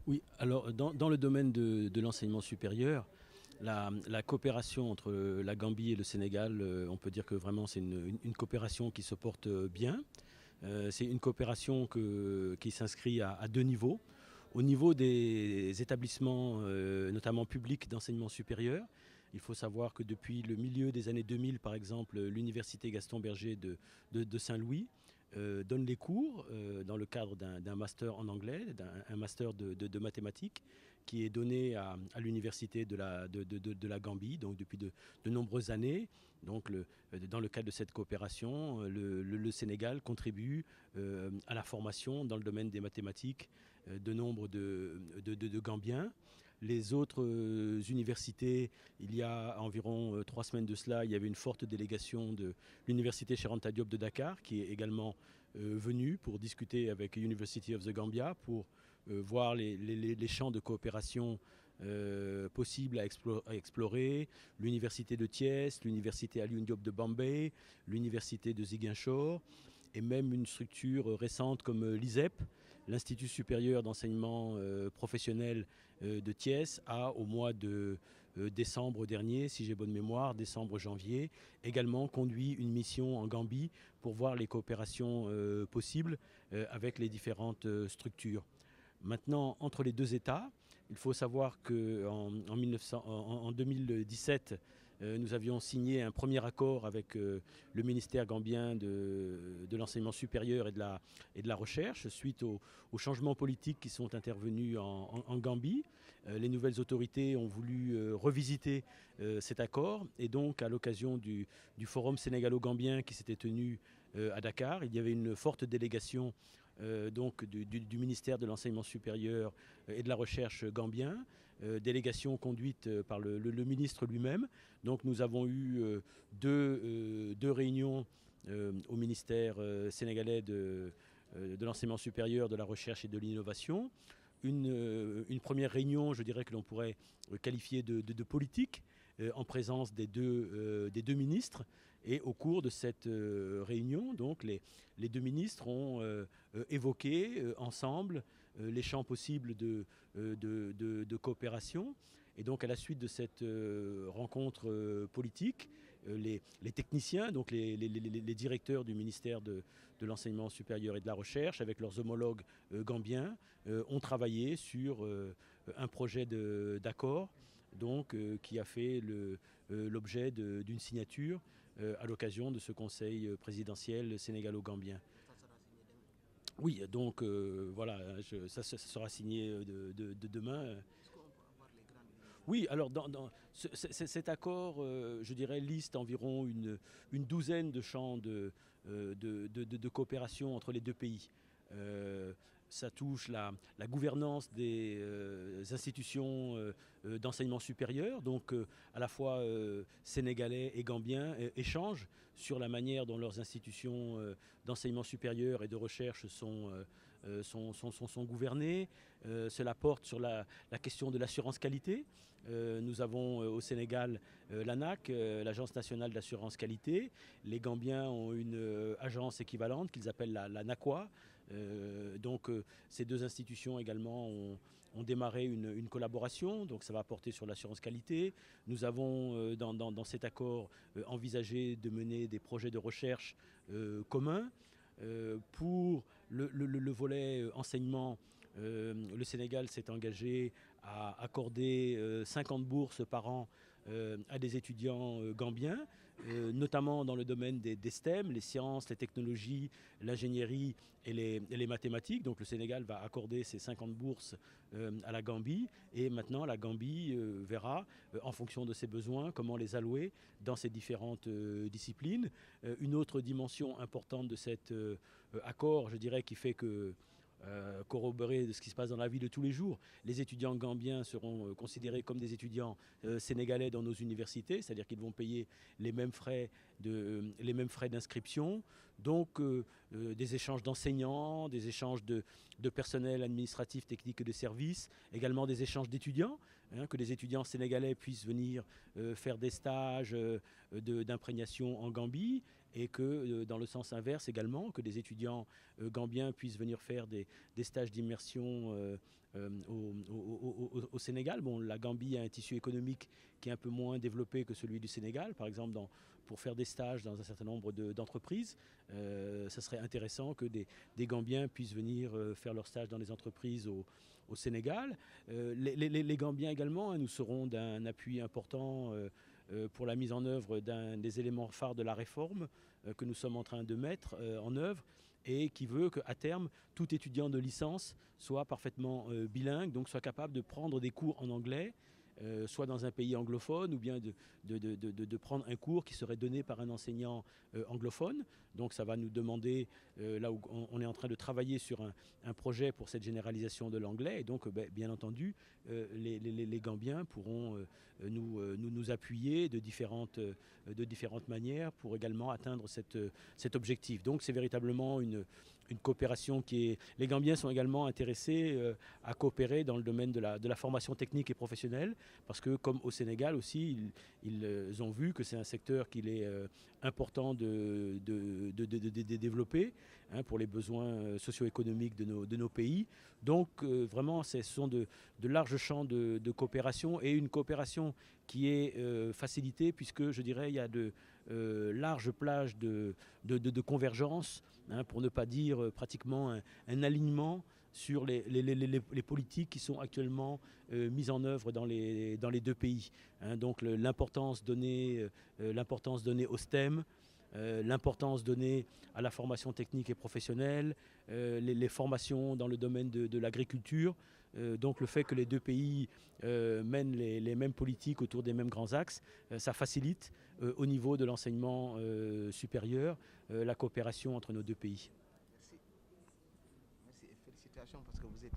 Oui, alors dans le domaine de l'enseignement supérieur, la coopération entre la Gambie et le Sénégal, on peut dire que vraiment c'est une coopération qui se porte bien. C'est une coopération qui s'inscrit à deux niveaux. Au niveau des établissements, notamment publics d'enseignement supérieur, il faut savoir que depuis le milieu des années 2000, par exemple, l'université Gaston Berger de Saint-Louis donne les cours dans le cadre d'un master en anglais, un master de mathématiques qui est donné à l'université de la Gambie, donc depuis de nombreuses années. Donc dans le cadre de cette coopération, le Sénégal contribue à la formation dans le domaine des mathématiques de nombre de Gambiens. Les autres universités, il y a environ 3 semaines de cela, il y avait une forte délégation de l'université Cheikh Anta Diop de Dakar qui est également venue pour discuter avec University of the Gambia pour voir les champs de coopération possibles à explorer. L'université de Thiès, l'université Alioune Diop de Bombay, l'université de Ziguinchor et même une structure récente comme l'ISEP, l'Institut supérieur d'enseignement professionnel de Thiès, a au mois de décembre dernier, si j'ai bonne mémoire, décembre-janvier, également conduit une mission en Gambie pour voir les coopérations possibles avec les différentes structures. Maintenant, entre les deux États, il faut savoir qu'en 2017, nous avions signé un premier accord avec le ministère gambien de l'enseignement supérieur et de la recherche suite aux changements politiques qui sont intervenus en Gambie. Les nouvelles autorités ont voulu revisiter cet accord et donc à l'occasion du forum sénégalo-gambien qui s'était tenu à Dakar, il y avait une forte délégation donc du ministère de l'enseignement supérieur et de la recherche gambien, délégation conduite par le ministre lui-même. Donc nous avons eu deux réunions au ministère sénégalais de l'enseignement supérieur, de la recherche et de l'innovation. Une première réunion, je dirais que l'on pourrait qualifier de politique, en présence des deux ministres. Et au cours de cette réunion, donc, les deux ministres ont évoqué ensemble les champs possibles de coopération. Et donc, à la suite de cette rencontre politique, les techniciens, donc les directeurs du ministère de l'enseignement supérieur et de la recherche, avec leurs homologues gambiens, ont travaillé sur un projet d'accord donc, qui a fait l'objet d'une signature à l'occasion de ce conseil présidentiel sénégalo-gambien. Oui, donc voilà, ça sera signé de demain. Oui, alors cet accord, je dirais, liste environ une douzaine de champs de coopération entre les deux pays. Euh, Ça touche la gouvernance des institutions d'enseignement supérieur, donc à la fois sénégalais et gambiens échangent sur la manière dont leurs institutions d'enseignement supérieur et de recherche sont gouvernées. Cela porte sur la question de l'assurance qualité. Nous avons au Sénégal l'ANAC, l'Agence nationale d'assurance qualité. Les Gambiens ont une agence équivalente qu'ils appellent la NACOA. Donc ces deux institutions également ont démarré une collaboration, donc ça va porter sur l'assurance qualité. Nous avons dans cet accord envisagé de mener des projets de recherche communs. Pour le volet enseignement, le Sénégal s'est engagé à accorder 50 bourses par an à des étudiants gambiens, notamment dans le domaine des STEM, les sciences, les technologies, l'ingénierie et les mathématiques. Donc le Sénégal va accorder ces 50 bourses à la Gambie et maintenant la Gambie verra, en fonction de ses besoins, comment les allouer dans ces différentes disciplines. Une autre dimension importante de cet accord, je dirais, qui fait que corroborer de ce qui se passe dans la vie de tous les jours. Les étudiants gambiens seront considérés comme des étudiants sénégalais dans nos universités, c'est-à-dire qu'ils vont payer les mêmes frais d'inscription. Donc des échanges d'enseignants, des échanges de personnel administratif, technique et de services, également des échanges d'étudiants, que les étudiants sénégalais puissent venir faire des stages d'imprégnation en Gambie et que dans le sens inverse également, que des étudiants gambiens puissent venir faire des stages d'immersion au Sénégal. Bon, la Gambie a un tissu économique qui est un peu moins développé que celui du Sénégal, par exemple pour faire des stages dans un certain nombre d'entreprises. Ça serait intéressant que des Gambiens puissent venir faire leurs stages dans les entreprises au Sénégal. Les Gambiens également, hein, nous serons d'un appui important pour la mise en œuvre d'un des éléments phares de la réforme que nous sommes en train de mettre en œuvre et qui veut qu'à terme, tout étudiant de licence soit parfaitement bilingue, donc soit capable de prendre des cours en anglais, soit dans un pays anglophone, ou bien de prendre un cours qui serait donné par un enseignant anglophone. Donc ça va nous demander, là où on est en train de travailler sur un projet pour cette généralisation de l'anglais, et donc bien entendu, les Gambiens pourront nous appuyer de différentes manières pour également atteindre cet objectif. Donc c'est véritablement une coopération qui est... Les Gambiens sont également intéressés à coopérer dans le domaine de la formation technique et professionnelle, parce que comme au Sénégal aussi, ils ont vu que c'est un secteur qu'il est important de développer, hein, pour les besoins socio-économiques de nos pays. Donc vraiment, ce sont de larges champs de coopération, et une coopération qui est facilitée, puisque je dirais il y a de larges plages de convergence, hein, pour ne pas dire pratiquement un alignement sur les politiques qui sont actuellement mises en œuvre dans les deux pays. Hein, donc l'importance donnée au STEM, l'importance donnée à la formation technique et professionnelle, les formations dans le domaine de l'agriculture. Donc le fait que les deux pays mènent les mêmes politiques autour des mêmes grands axes, ça facilite au niveau de l'enseignement supérieur la coopération entre nos deux pays. Merci. Merci et félicitations parce que vous étiez